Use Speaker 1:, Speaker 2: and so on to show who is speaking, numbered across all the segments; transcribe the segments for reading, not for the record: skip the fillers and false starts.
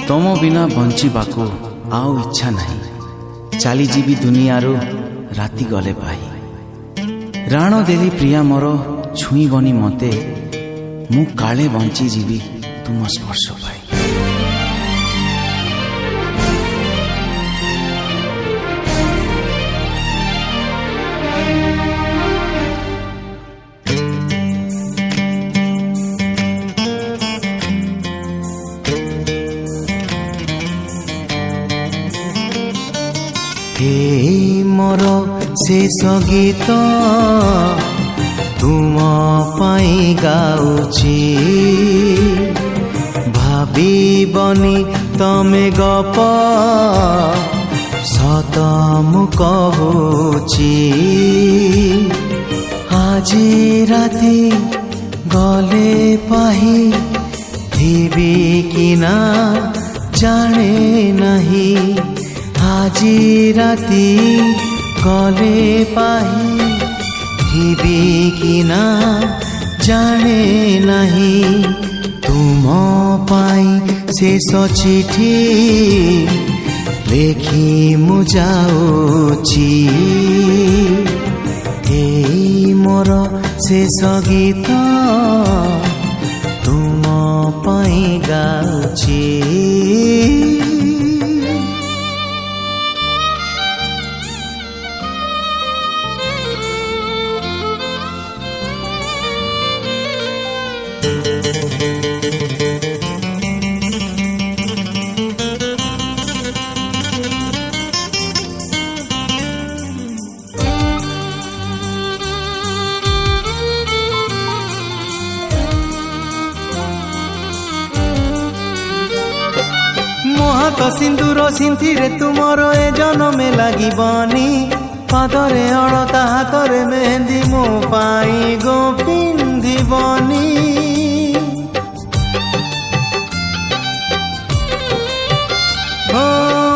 Speaker 1: तुम बिना बंचिबाकू आउ इच्छा नहीं। चली जीवी दुनियारू राति गले पाई। राण देली प्रिया मोर छुईबनी मते, मु काले बंची जीवी तुम स्पर्श पाई।
Speaker 2: हे मोर शेष गीत तुम पाई गाउची, भाविबनी तमे गप सत मु कहूची। আজি राति गले पाही थिबी कि ना जाने नहीं। আজি राति गले पाही थिबी कि ना जाने नहीं। तुम पाई शेष चिठी लेखी मु जाऊची। एई मोर शेष गीत तुम पाई गाऊची। हाथ सिंदूर सिंथिरे तुमर ए जनमे लागिबनी। पादरे अलता हाथरे मेहंदी मो पाई गो पिंधिबनी।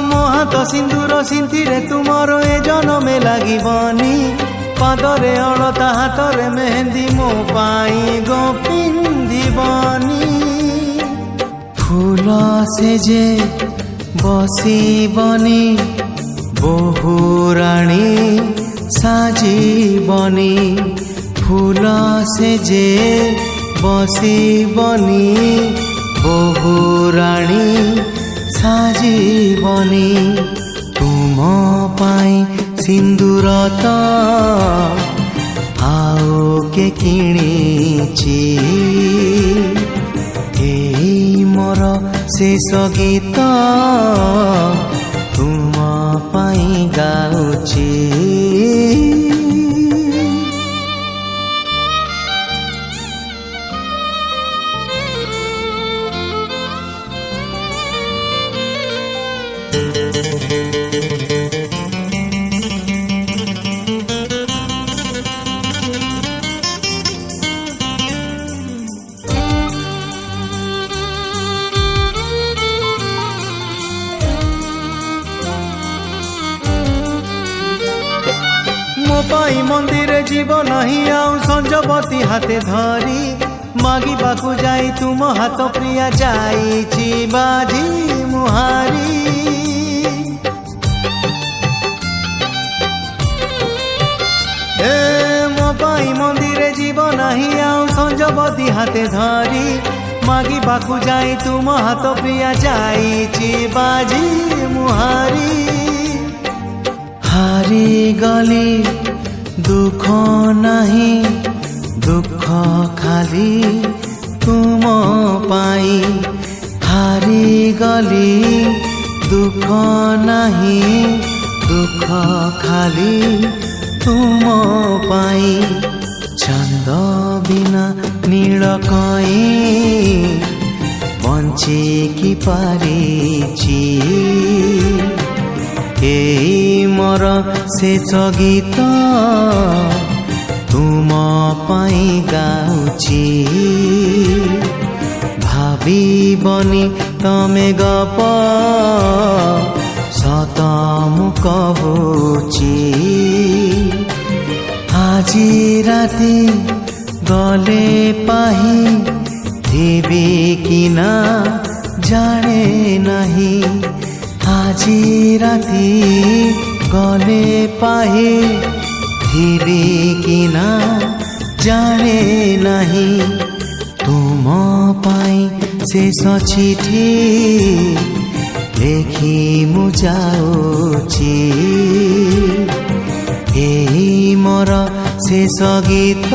Speaker 2: मो हाथ सिंदूर सिंथिरे तुमर ए जनमे लागिबनी। पादरे अलता हाथरे मेहंदी मो पाई गो पिंधिबनी। फूल से जे बसिबनी बहु राणी साजीबनी। फूल से जे बसिबनी बहु राणी साजीबनी। तुम पाई सिंदूर तो आओ के किणीची। मोर शेष गीत तुम पाई गाऊची। पाई मंदिर जीव नहीं आउ संजबती हाथे धरी। मागिबाकू जाई तुम हाथ प्रिया जाईची बाजी मुहारी। मो पाई मंदिर जीव नहीं आउ संजबती हाथे धरी। मागिबाकू जाई तुम हाथ प्रिया जाईची बाजी मुहारी। हारी गली दुख नहीं दुख खाली तुम पाई। हारी गली दुख नहीं दुख खाली तुम पाई। चंद बिना नील कई बंची की पारिची। एई मोर शेष गीत तुम पाई गाऊची। भाविबनी तमे गप सत मु कहूची। আজি राति गले पाही थिबी कि ना জানে নাহি আজি রাতি গলে পাহি থিবি কিনা জানে নাহি তুম পাই শেষ চিঠি লেখি মু যাউছি এই মোর শেষ গীত